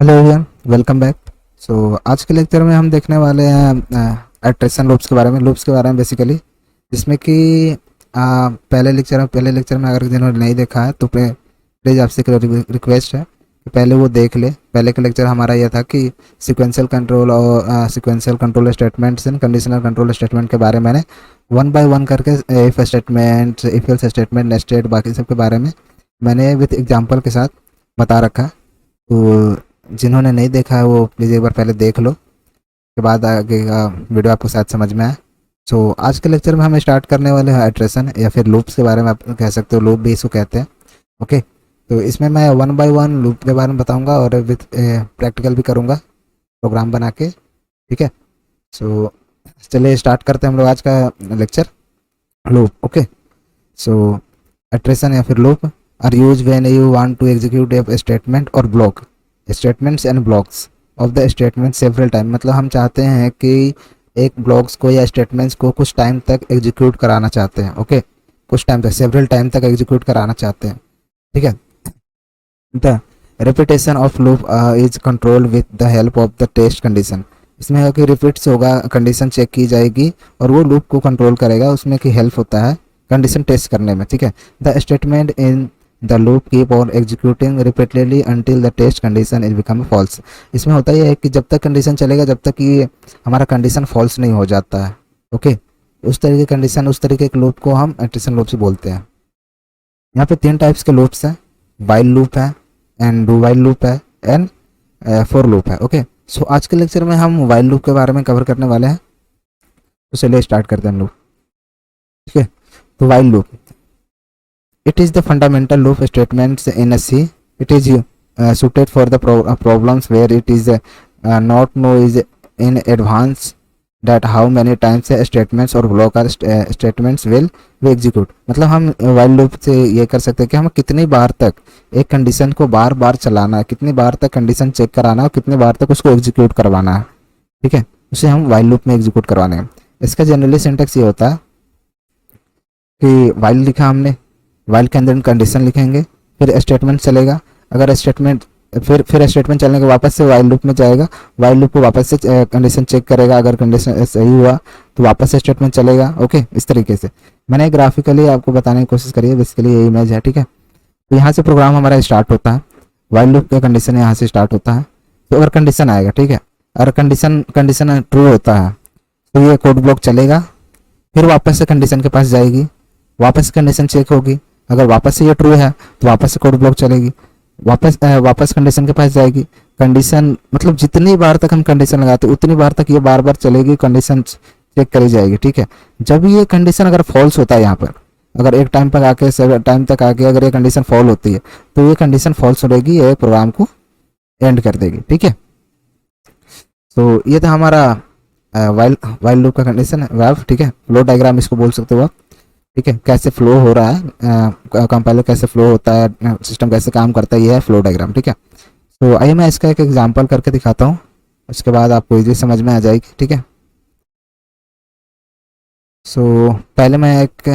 Hello everyone, welcome back. आज के lecture में हम देखने वाले हैं एट्रेशन लूप्स के बारे में बेसिकली, जिसमें कि पहले लेक्चर में अगर जिन्होंने नहीं देखा है तो प्लीज़ आपसे रिक्वेस्ट है कि पहले वो देख ले। पहले का लेक्चर हमारा यह था कि sequential control statements and conditional control statement के बारे में मैंने वन बाय वन करके if statement, if else statement, nested, बाकी सब के बारे में मैंने विथ एग्जांपल के साथ बता रखा है। तो जिन्होंने नहीं देखा है वो प्लीज़ एक बार पहले देख लो, के बाद आगे का वीडियो आपको शायद समझ में आए। आज के लेक्चर में हम स्टार्ट करने वाले हैं आइट्रेशन या फिर लूप्स के बारे में। आप कह सकते हो लूप भी इसको कहते हैं। ओके, तो इसमें मैं वन बाय वन लूप के बारे में बताऊंगा और विथ प्रैक्टिकल भी करूंगा प्रोग्राम बना के। ठीक है, सो चलिए स्टार्ट करते हैं हम लोग आज का लेक्चर। Loop, okay. आइट्रेशन या फिर loop are use when you want to execute a statement और block statements and blocks of the statement several time. मतलब हम चाहते हैं कि एक ब्लॉक्स को या स्टेटमेंट्स को कुछ टाइम तक एग्जीक्यूट कराना चाहते हैं। ओके, कुछ टाइम तक, सेवरल टाइम तक एग्जीक्यूट कराना चाहते हैं। ठीक है, the repetition of loop is control with the help of the test condition. इसमें है कि रिपीट्स होगा, कंडीशन चेक की जाएगी और वो लूप को कंट्रोल करेगा, उसमें की हेल्प होता है कंडीशन टेस्ट करने में। ठीक है, the statement in the loop keep on executing repeatedly until the test condition is become false. इसमें होता यह है कि जब तक कंडीशन चलेगा, जब तक कि हमारा कंडीशन फॉल्स नहीं हो जाता है। ओके, उस तरीके के लूप को हम इटरेशन लूप से बोलते हैं। यहाँ पे तीन टाइप्स के लूप्स हैं, वाइल लूप है एंड डू वाइल लूप है एंड फॉर लूप है। ओके, आज के लेक्चर में हम वाइल लूप के बारे में कवर करने वाले हैं। तो चलिए स्टार्ट करते हैं हम लोग। ठीक है, तो while loop, it is the fundamental loop statements in a C. It is suited for the problems where it is not know is in advance that how many times statements और block or statements will be execute। मतलब हम while loop से ये कर सकते हैं कि हम कितनी बार तक एक कंडीशन को बार बार चलाना है, कितनी बार तक कंडीशन चेक कराना है और कितनी बार तक उसको एग्जीक्यूट करवाना है। ठीक है, उसे हम while loop में एग्जीक्यूट करवाने हैं। इसका जनरली सिंटेक्स ये होता है कि while लिखा हमने, वाइल के अंदर कंडीशन लिखेंगे, फिर स्टेटमेंट चलेगा। अगर स्टेटमेंट फिर स्टेटमेंट चलने के वापस से वाइल लूप में जाएगा, वाइल लूप को वापस से कंडीशन चेक करेगा, अगर कंडीशन सही हुआ तो वापस से स्टेटमेंट चलेगा। ओके, इस तरीके से मैंने ग्राफिकली आपको बताने की कोशिश करी है। बेसिकली ये इमेज है। ठीक है, तो यहाँ से प्रोग्राम हमारा स्टार्ट होता है, वाइल लूप का कंडीशन यहाँ से स्टार्ट होता है। तो अगर कंडीशन आएगा, ठीक है, अगर कंडीशन ट्रू होता है तो ये कोड ब्लॉक चलेगा, फिर वापस से कंडीशन के पास जाएगी, वापस कंडीशन चेक होगी, अगर वापस से ये ट्रू है तो वापस से कोड ब्लॉक चलेगी, वापस कंडीशन के पास जाएगी। कंडीशन मतलब जितनी बार तक हम कंडीशन लगाते उतनी बार तक ये बार बार चलेगी, कंडीशन चेक करी जाएगी। ठीक है, जब ये कंडीशन अगर फॉल्स होता है, यहाँ पर अगर एक टाइम पर आके टाइम तक आके अगर ये कंडीशन फॉल होती है तो ये कंडीशन फॉल्स रहेगी, ये प्रोग्राम को एंड कर देगी। ठीक है, तो ये था हमारा वाइल लूप का कंडीशन है। ठीक है, फ्लो डायग्राम इसको बोल सकते हो आप। ठीक है, कैसे फ्लो हो रहा है, कंपाइलर कैसे फ्लो होता है, सिस्टम कैसे काम करता है, ये है फ्लो डायग्राम। ठीक है, तो आइए मैं इसका एक एग्जांपल करके दिखाता हूँ, उसके बाद आपको इजी समझ में आ जाएगी। ठीक है, पहले मैं एक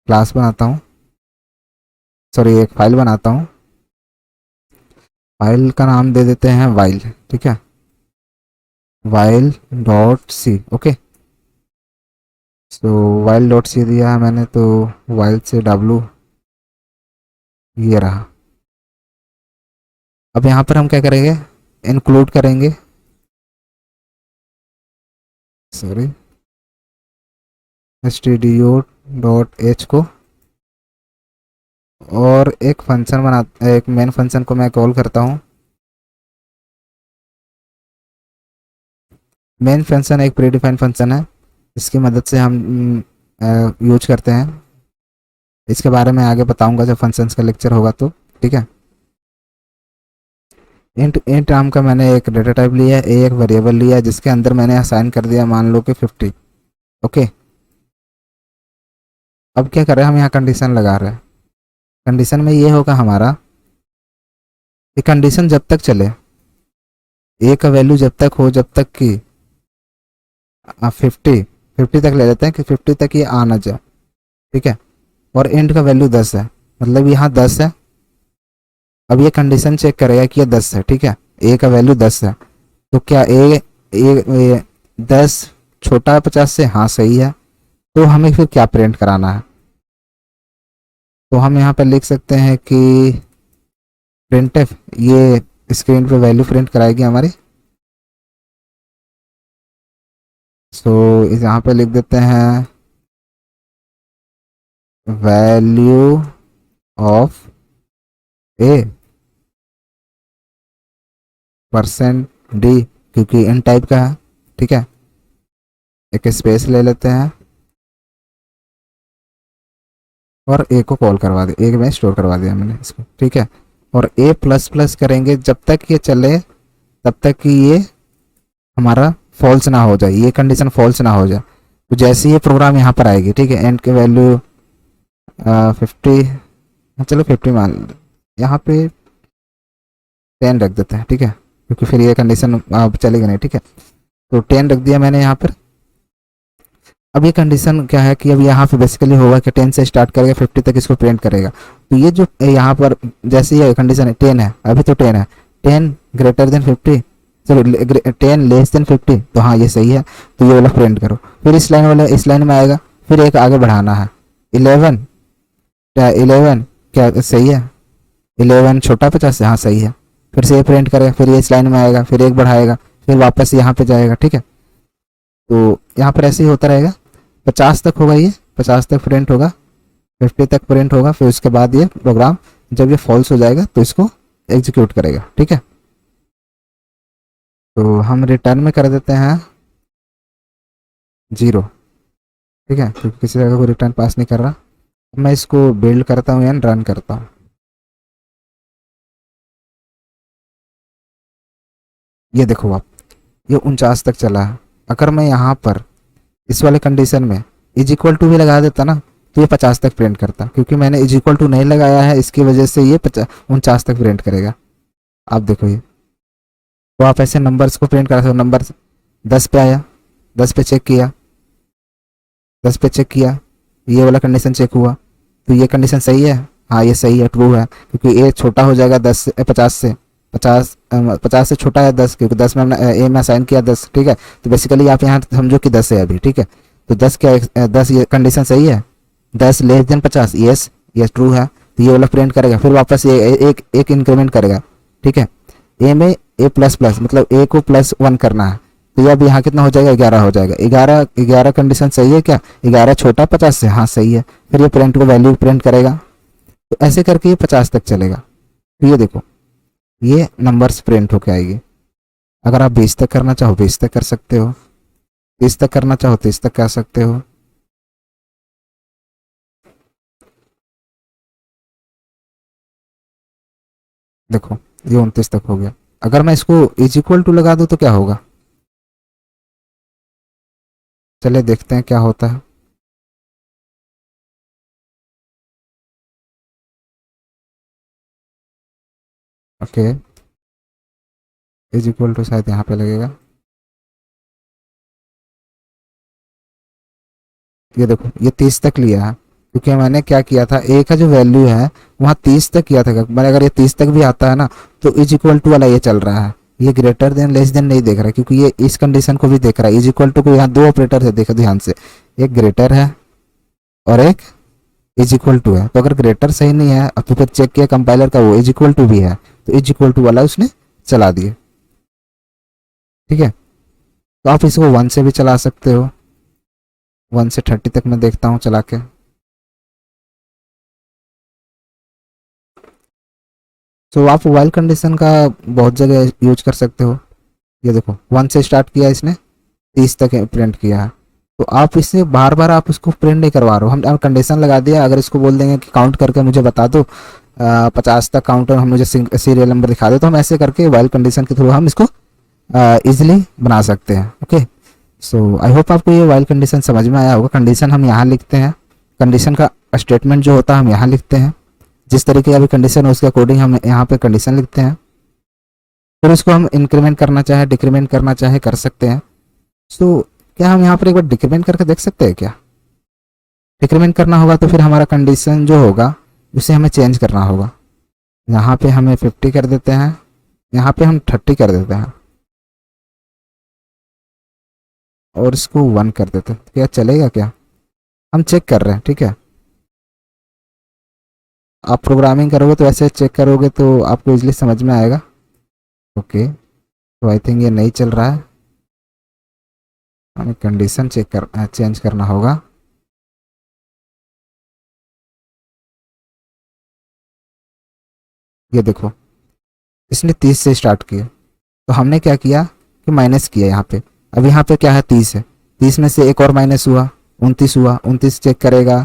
क्लास बनाता हूँ, सॉरी एक फाइल बनाता हूँ। फाइल का नाम दे देते हैं वाइल। ठीक है, while dot C. Okay, while dot C दिया है मैंने, तो वाइल से डब्लू ये रहा। अब यहाँ पर हम क्या करेंगे, इंक्लूड करेंगे, सॉरी stdio.h को, और एक फंक्शन एक मेन फंक्शन को मैं कॉल करता हूँ। मेन फंक्शन एक प्रीडिफाइंड फंक्शन है, इसकी मदद से हम यूज करते हैं। इसके बारे में आगे बताऊंगा जब फंक्शंस का लेक्चर होगा तो। ठीक है, इंट नाम का मैंने एक डेटा टाइप लिया है, एक वेरिएबल लिया है जिसके अंदर मैंने असाइन कर दिया, मान लो कि 50। ओके, अब क्या कर रहे हैं, हम यहाँ कंडीशन लगा रहे हैं। कंडीशन में ये होगा हमारा कि कंडीशन जब तक चले, ए का वैल्यू जब तक हो, जब तक कि 50 तक ले लेते हैं कि 50 तक ये आना जाए। ठीक है, और एंड का वैल्यू 10 है, मतलब यहाँ 10 है। अब ये कंडीशन चेक करेगा कि ये 10 है, ठीक है, ए का वैल्यू 10 है, तो क्या ए 10 छोटा है 50 से, हाँ सही है। तो हमें फिर क्या प्रिंट कराना है, तो हम यहाँ पर लिख सकते हैं कि प्रिंटफ ये स्क्रीन पे वैल्यू प्रिंट कराएगी हमारी। सो इस यहाँ पे लिख देते हैं value of A percent D, क्योंकि इन टाइप का है, ठीक है। एक स्पेस ले लेते हैं और ए को कॉल करवा दे, ए में स्टोर करवा दिया मैंने इसको, ठीक है। और ए प्लस प्लस करेंगे जब तक ये चले, तब तक कि ये हमारा फॉल्स ना हो जाए, ये कंडीशन फॉल्स ना हो जाए। तो जैसे ये प्रोग्राम यहाँ पर आएगी, ठीक है, एंड के वैल्यू 50, चलो 50 मान, यहाँ पे 10 रख देते हैं, ठीक है, क्योंकि फिर ये कंडीशन अब चलेगी नहीं, ठीक है। तो 10 रख दिया मैंने यहाँ पर। अब ये कंडीशन क्या है कि अब यहाँ पे बेसिकली होगा कि 10 से स्टार्ट करेगा 50 तक इसको प्रिंट करेगा। तो ये जो यहाँ पर जैसे ये कंडीशन है 10 है, अभी तो 10 है, 10 ग्रेटर देन 50, चलो 10 लेस देन 50, तो हाँ ये सही है, तो ये वाला प्रिंट करो। फिर इस लाइन वाला इस लाइन में आएगा, फिर एक आगे बढ़ाना है 11, क्या 11 क्या सही है, 11 छोटा 50 से, हाँ सही है। फिर से ये प्रिंट करेगा, फिर ये इस लाइन में आएगा, फिर एक बढ़ाएगा, फिर वापस यहाँ पे जाएगा, ठीक है। तो यहाँ पर ऐसे ही होता रहेगा, 50 तक होगा, ये 50 तक प्रिंट होगा, 50 तक प्रिंट होगा, फिर उसके बाद ये प्रोग्राम जब ये फॉल्स हो जाएगा तो इसको एग्जीक्यूट करेगा, ठीक है। तो हम रिटर्न में कर देते हैं 0, ठीक है, क्योंकि किसी जगह को रिटर्न पास नहीं कर रहा। मैं इसको बिल्ड करता हूँ या रन करता हूँ। ये देखो आप, ये 49 तक चला है। अगर मैं यहाँ पर इस वाले कंडीशन में इज इक्वल टू भी लगा देता ना, तो ये 50 तक प्रिंट करता, क्योंकि मैंने इज इक्वल टू नहीं लगाया है, इसकी वजह से ये 49 तक प्रिंट करेगा। आप देखो ये, तो आप ऐसे नंबर्स को प्रिंट करा सकते हो। नंबर 10 पे आया, 10 पे चेक किया, 10 पे चेक किया, ये वाला कंडीशन चेक हुआ, तो ये कंडीशन सही है, हाँ ये सही है, ट्रू है, क्योंकि ए छोटा हो जाएगा 50 से, 50 से छोटा है 10, क्योंकि 10 में हमने ए में असाइन किया 10, ठीक है। तो बेसिकली आप यहाँ समझो कि 10 है अभी, ठीक है। तो 10 क्या 10 ये कंडीशन सही है, 10 लेस देन 50, यस ये ट्रू है, तो ये वाला प्रिंट करेगा, फिर वापस ये एक इंक्रीमेंट करेगा, ठीक है। ए में ए प्लस प्लस मतलब ए को +1 करना है, तो ये अब यहाँ कितना हो जाएगा, 11 हो जाएगा। 11 कंडीशन सही है क्या, 11 छोटा 50 से, हाँ सही है। फिर ये प्रिंट को वैल्यू प्रिंट करेगा, तो ऐसे करके ये 50 तक चलेगा। तो ये देखो, ये नंबर्स प्रिंट होके आएगी। अगर आप 20 तक करना चाहो 20 तक कर सकते हो, 30 तक करना चाहो 30 तक कर सकते हो। देखो ये 29 तक हो गया। अगर मैं इसको इज इक्वल टू लगा दूं तो क्या होगा, चलिए देखते हैं क्या होता है। ओके, इज इक्वल टू शायद यहाँ पे लगेगा। ये देखो ये 30 तक लिया है, क्योंकि मैंने क्या किया था, ए का जो वैल्यू है वहाँ 30 तक किया था। मैंने अगर ये 30 तक भी आता है ना, तो इज इक्वल टू वाला ये चल रहा है, ये ग्रेटर देन लेस देन नहीं देख रहा है, क्योंकि ये इस कंडीशन को भी देख रहा है। इज इक्वल टू को यहाँ 2 ऑपरेटर है, देखो ध्यान से, एक ग्रेटर है और एक इज इक्वल टू है। तो अगर ग्रेटर सही नहीं है, अब तो फिर चेक किया कंपाइलर का, वो इज इक्वल टू भी है, तो इज इक्वल टू वाला उसने चला दिया, ठीक है। तो आप इसको 1 से भी चला सकते हो, 1 से 30 तक मैं देखता हूँ चला के। तो आप वाइल कंडीशन का बहुत जगह यूज कर सकते हो। ये देखो 1 से स्टार्ट किया इसने, 30 तक प्रिंट किया है, तो आप इससे बार बार आप उसको प्रिंट नहीं करवा रहे हो। हम कंडीशन लगा दिया, अगर इसको बोल देंगे कि काउंट करके मुझे बता दो 50 तक काउंटर, हम मुझे सीरियल नंबर दिखा दो, तो हम ऐसे करके वाइल कंडीशन के थ्रू हम इसको इजिली बना सकते हैं। ओके, सो आई होप आपको ये वाइल कंडीशन समझ में आया होगा। कंडीशन हम यहाँ लिखते हैं, कंडीशन का स्टेटमेंट जो होता है हम यहाँ लिखते हैं, जिस तरीके का भी कंडीशन है उसके अकॉर्डिंग हम यहाँ पे कंडीशन लिखते हैं। फिर उसको हम इंक्रीमेंट करना चाहे डिक्रीमेंट करना चाहे कर सकते हैं। सो क्या हम यहाँ पर एक बार डिक्रीमेंट करके देख सकते हैं क्या? डिक्रीमेंट करना होगा तो फिर हमारा कंडीशन जो होगा उसे हमें चेंज करना होगा। यहाँ पे हमें 50 कर देते हैं, यहाँ पे हम 30 कर देते हैं और इसको 1 कर देते हैं। क्या चलेगा क्या? हम चेक कर रहे हैं, ठीक है। आप प्रोग्रामिंग करोगे तो ऐसे चेक करोगे तो आपको इजीली समझ में आएगा। ओके, तो आई थिंक ये नहीं चल रहा है, हमें कंडीशन चेंज करना होगा। ये देखो, इसने 30 से स्टार्ट किया, तो हमने क्या किया कि माइनस किया यहाँ पे। अब यहाँ पे क्या है, 30 है, 30 में से एक और माइनस हुआ, 29 हुआ, 29 चेक करेगा,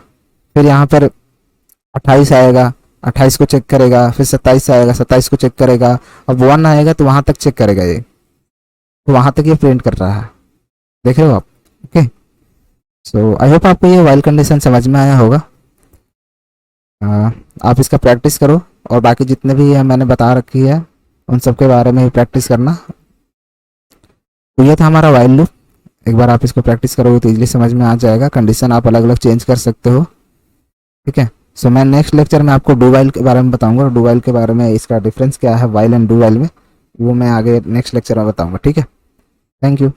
फिर यहाँ पर 28 आएगा, 28 को चेक करेगा, फिर 27 आएगा, 27 को चेक करेगा, अब 1 आएगा तो वहाँ तक चेक करेगा ये, तो वहाँ तक ये प्रिंट कर रहा है, देख रहे हो आप। ओके, सो आई होप आपको ये वाइल कंडीशन समझ में आया होगा। आप इसका प्रैक्टिस करो और बाकी जितने भी मैंने बता रखी है उन सब के बारे में भी प्रैक्टिस करना। तो ये था हमारा वाइल लूप, एक बार आप इसको प्रैक्टिस करोगे तो इजीली समझ में आ जाएगा। कंडीशन आप अलग अलग चेंज कर सकते हो, ठीक है। सो मैं नेक्स्ट लेक्चर में आपको डू वाइल के बारे में बताऊंगा, डू वाइल के बारे में इसका डिफरेंस क्या है वाइल एंड डू वाइल में, वो मैं आगे नेक्स्ट लेक्चर में बताऊंगा, ठीक है। Thank you.